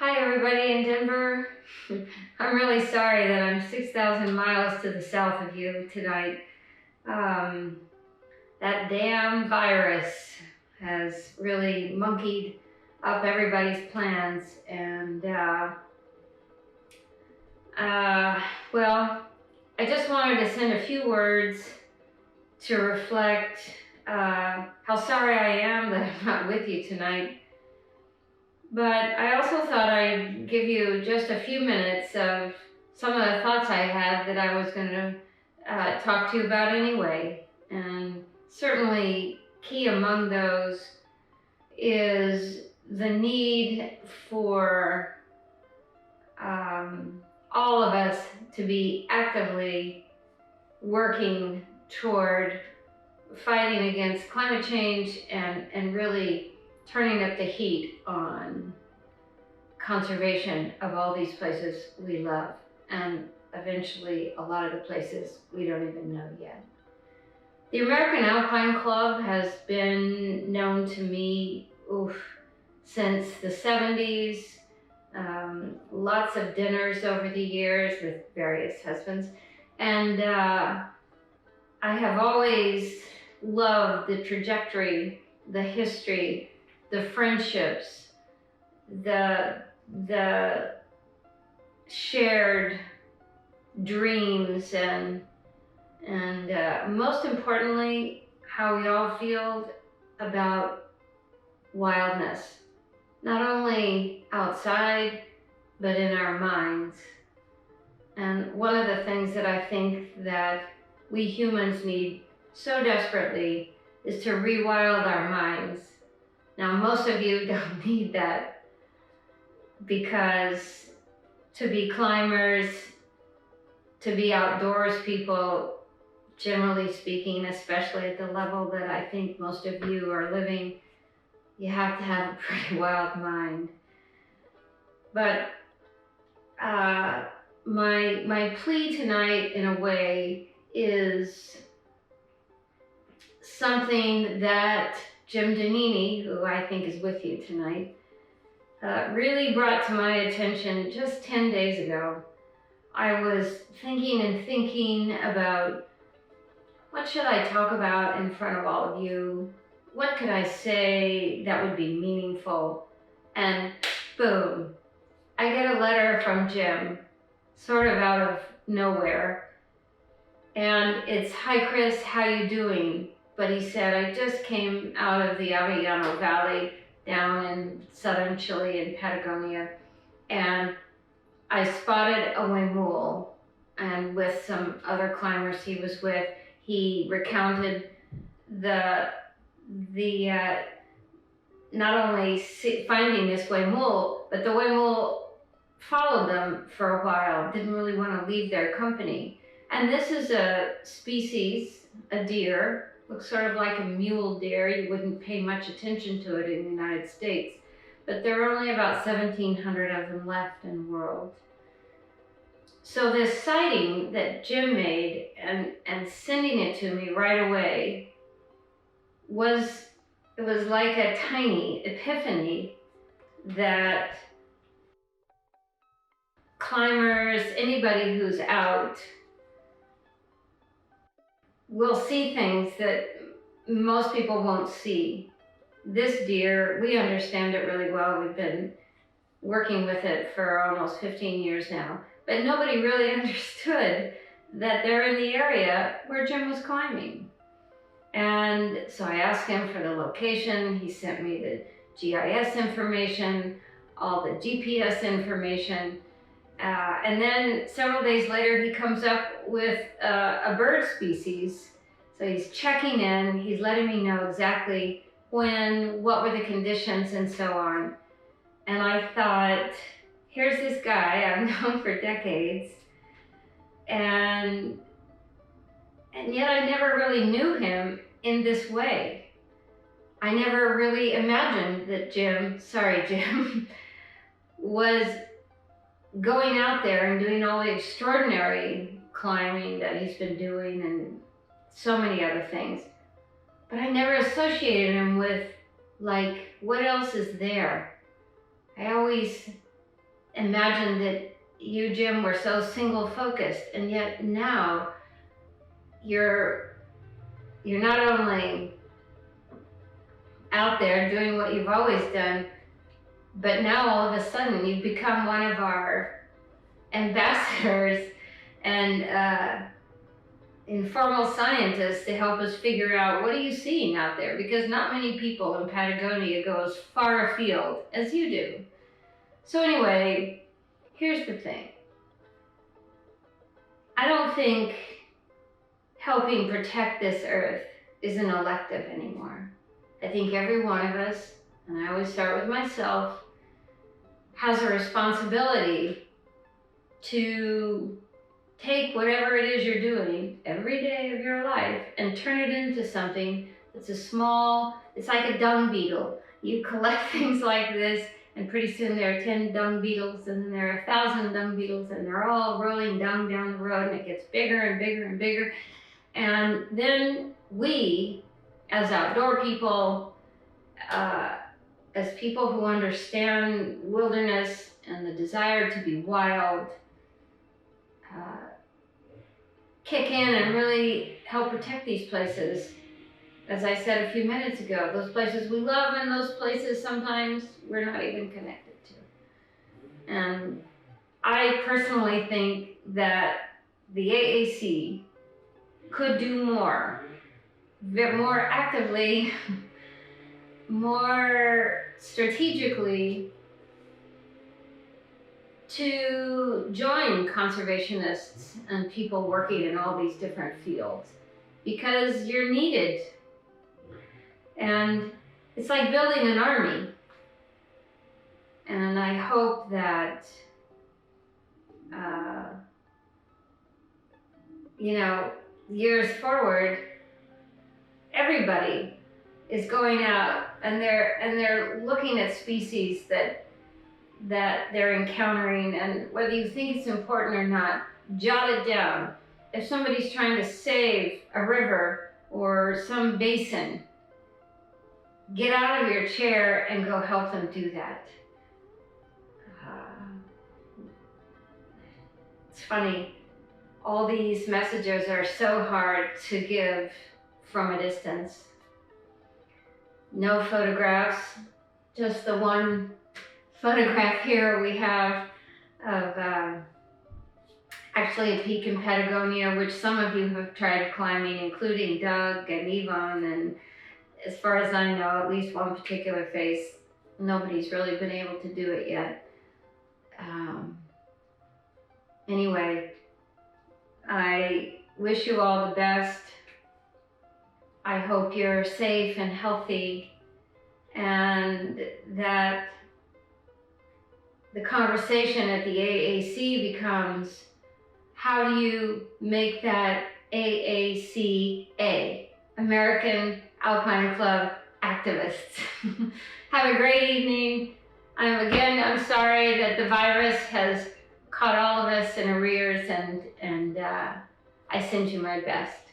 Hi everybody in Denver. I'm really sorry that I'm 6,000 miles to the south of you tonight. That damn virus has really monkeyed up everybody's plans, and well, I just wanted to send a few words to reflect how sorry I am that I'm not with you tonight. But I also thought I'd give you just a few minutes of some of the thoughts I had that I was going to talk to you about anyway. And certainly key among those is the need for all of us to be actively working toward fighting against climate change and really turning up the heat on conservation of all these places we love, and eventually a lot of the places we don't even know yet. The American Alpine Club has been known to me since the 70s. Lots of dinners over the years with various husbands, and I have always loved the trajectory, the history, the friendships, the shared dreams, and most importantly, how we all feel about wildness, not only outside, but in our minds. And one of the things that I think that we humans need so desperately is to rewild our minds. Now, most of you don't need that, because to be climbers, to be outdoors people, generally speaking, especially at the level that I think most of you are living, you have to have a pretty wild mind. But my plea tonight, in a way, is something that Jim Donini, who I think is with you tonight, really brought to my attention just 10 days ago. I was thinking about what should I talk about in front of all of you? What could I say that would be meaningful? And boom, I get a letter from Jim, sort of out of nowhere. And it's, "Hi Kris, how you doing?" But he said, "I just came out of the Avellano Valley down in southern Chile in Patagonia, and I spotted a huemul." And with some other climbers he was with, he recounted the not only finding this huemul, but the huemul followed them for a while, didn't really want to leave their company. And this is a species, a deer, looks sort of like a mule deer. You wouldn't pay much attention to it in the United States, but there are only about 1,700 of them left in the world. So this sighting that Jim made and sending it to me right away was like a tiny epiphany that climbers, anybody who's out, will see things that most people won't see. This deer, we understand it really well. We've been working with it for almost 15 years now, but nobody really understood that they're in the area where Jim was climbing. And so I asked him for the location. He sent me the GIS information, all the GPS information. And then several days later, he comes up with a bird species. So he's checking in, he's letting me know exactly when, what were the conditions, and so on. And I thought, here's this guy I've known for decades, and yet I never really knew him in this way. I never really imagined that Jim was going out there and doing all the extraordinary climbing that he's been doing and so many other things. But I never associated him with, like, what else is there? I always imagined that you, Jim, were so single focused, and yet now you're not only out there doing what you've always done, but now all of a sudden you've become one of our ambassadors and informal scientists to help us figure out what are you seeing out there, because not many people in Patagonia go as far afield as you do. So anyway, here's the thing. I don't think helping protect this earth is an elective anymore. I think every one of us, and I always start with myself, has a responsibility to take whatever it is you're doing every day of your life and turn it into something that's it's like a dung beetle. You collect things like this, and pretty soon there are 10 dung beetles, and then there are 1,000 dung beetles, and they're all rolling dung down the road, and it gets bigger and bigger and bigger. And then we, as outdoor people, as people who understand wilderness and the desire to be wild, kick in and really help protect these places. As I said a few minutes ago, those places we love and those places sometimes we're not even connected to. And I personally think that the AAC could do more actively, more strategically, to join conservationists and people working in all these different fields, because you're needed. And it's like building an army. And I hope that, years forward, everybody is going out and they're looking at species that they're encountering, and whether you think it's important or not, jot it down. If somebody's trying to save a river or some basin, get out of your chair and go help them do that. It's funny, all these messages are so hard to give from a distance. No photographs, just the one photograph here we have of actually a peak in Patagonia, which some of you have tried climbing, including Doug and Yvonne, and as far as I know, at least one particular face, nobody's really been able to do it yet. Anyway, I wish you all the best. I hope you're safe and healthy, and that the conversation at the AAC becomes, how do you make that AACA, American Alpine Club Activists? Have a great evening. I'm sorry that the virus has caught all of us in arrears, and I send you my best.